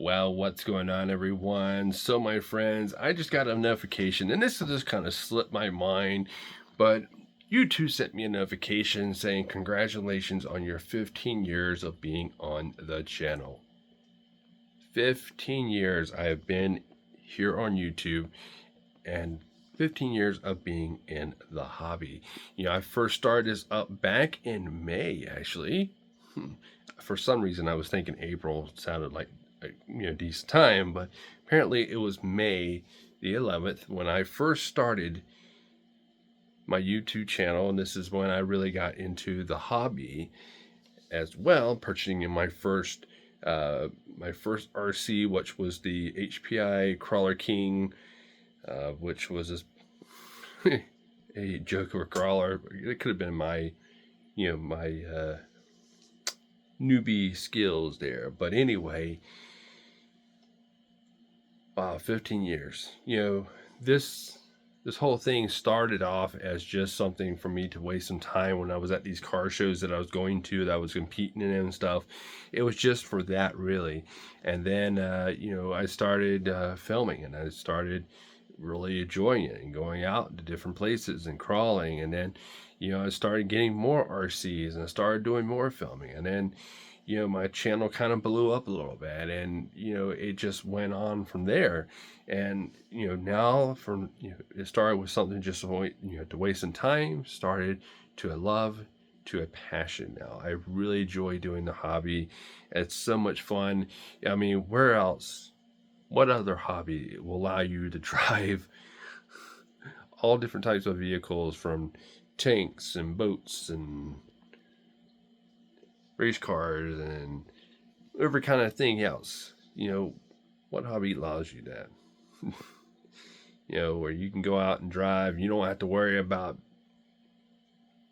Well, what's going on, everyone? So, my friends, I just got a notification, and this just kind of slipped my mind, but YouTube sent me a notification saying congratulations on your 15 years of being on the channel. 15 years I have been here on YouTube, and 15 years of being in the hobby. I first started this up back in May, actually. For some reason, I was thinking April sounded like a decent time, but apparently it was May the 11th when I first started my YouTube channel, and this is when I really got into the hobby as well, purchasing my first RC, which was the HPI Crawler King, which was a joke of a crawler. It could have been my newbie skills there, but anyway. Wow, 15 years. This whole thing started off as just something for me to waste some time when I was at these car shows that I was going to, that I was competing in and stuff. It was just for that, really. And then, I started filming, and I started really enjoying it and going out to different places and crawling. And then, I started getting more RCs, and I started doing more filming. And then, my channel kind of blew up a little bit, and it just went on from there. And now it started with something just to waste some time, started to a love, to a passion. Now I really enjoy doing the hobby. It's so much fun. I mean, where else, what other hobby will allow you to drive all different types of vehicles, from tanks and boats and race cars and every kind of thing else? What hobby allows you that? Where you can go out and drive, you don't have to worry about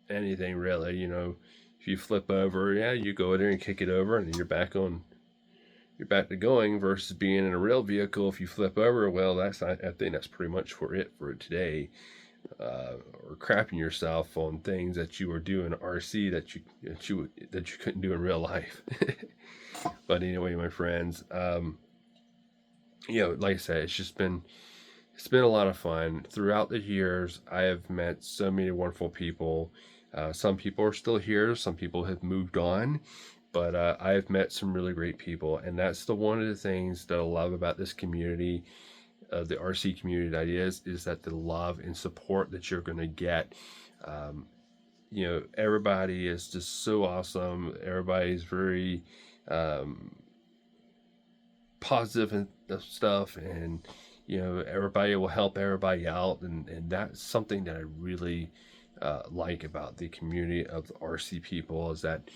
anything really. If you flip over, yeah, you go there and kick it over, and then you're back to going, versus being in a real vehicle. If you flip over, well, I think that's pretty much for it today. Or crapping yourself on things that you were doing RC that you couldn't do in real life. But anyway, my friends, like I said, it's been a lot of fun. Throughout the years, I have met so many wonderful people. Some people are still here, some people have moved on, but I have met some really great people, and that's one of the things that I love about this community, the RC community, that is that the love and support that you're going to get. Everybody is just so awesome. Everybody's very positive and stuff, and everybody will help everybody out, and that's something that I really like about the community of the RC people, is that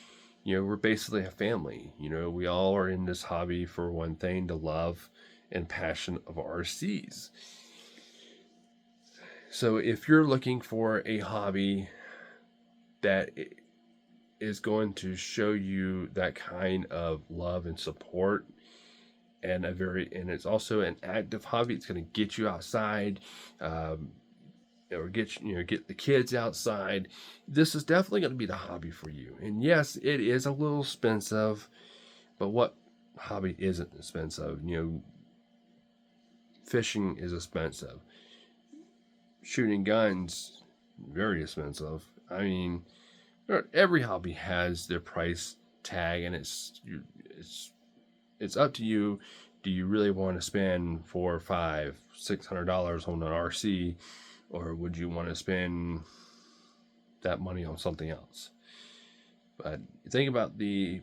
we're basically a family. We all are in this hobby for one thing: the love and passion of RCs. So if you're looking for a hobby that is going to show you that kind of love and support, and it's also an active hobby, it's going to get you outside, or get the kids outside, this is definitely going to be the hobby for you. And yes, it is a little expensive, but what hobby isn't expensive? Fishing is expensive. Shooting guns, very expensive. I mean, every hobby has their price tag, and it's up to you. Do you really want to spend $400, $500, $600 on an RC, or would you want to spend that money on something else? But think about the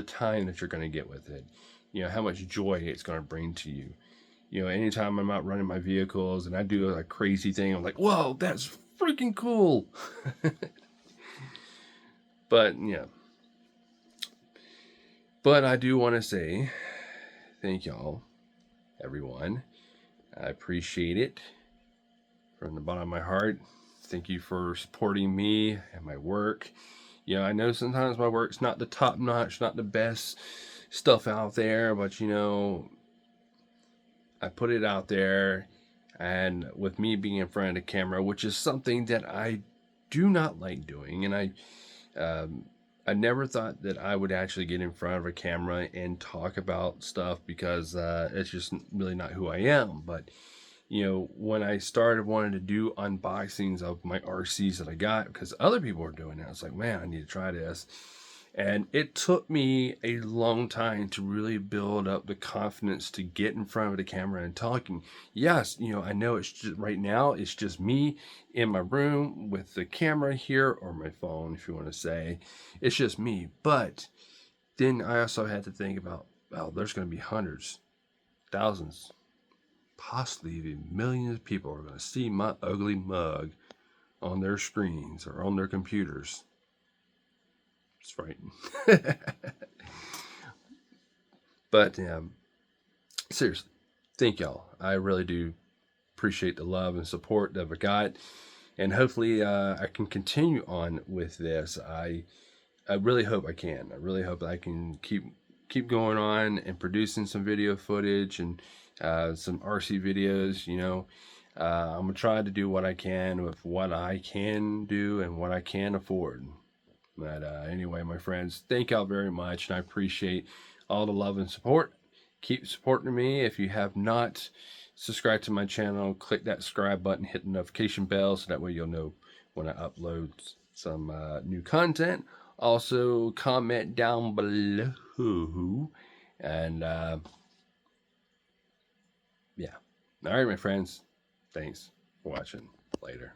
time that you're going to get with it. How much joy it's going to bring to you. Anytime I'm out running my vehicles and I do a crazy thing, I'm like, whoa, that's freaking cool. But I do want to say thank y'all, everyone. I appreciate it from the bottom of my heart. Thank you for supporting me and my work. I know sometimes my work's not the top notch, not the best stuff out there, but I put it out there, and with me being in front of the camera, which is something that I do not like doing, and I never thought that I would actually get in front of a camera and talk about stuff because it's just really not who I am. But you know, when I started wanting to do unboxings of my RCs that I got because other people were doing it, I was like, man, I need to try this. And it took me a long time to really build up the confidence to get in front of the camera and talking. Yes, you know, I know it's just right now, it's just me in my room with the camera here, or my phone, if you want to say. It's just me. But then I also had to think about, well, there's going to be hundreds, thousands, possibly even millions of people are going to see my ugly mug on their screens or on their computers. It's frightening. But seriously, thank y'all. I really do appreciate the love and support that I got, and hopefully I can continue on with this. I really hope I can. I really hope I can keep going on and producing some video footage and some RC videos. You know, I'm gonna try to do what I can with what I can do and what I can afford. But anyway, my friends, thank y'all very much, and I appreciate all the love and support. Keep supporting me. If you have not subscribed to my channel, click that subscribe button, hit the notification bell, so that way you'll know when I upload some new content. Also, comment down below, and yeah. All right, my friends, thanks for watching. Later.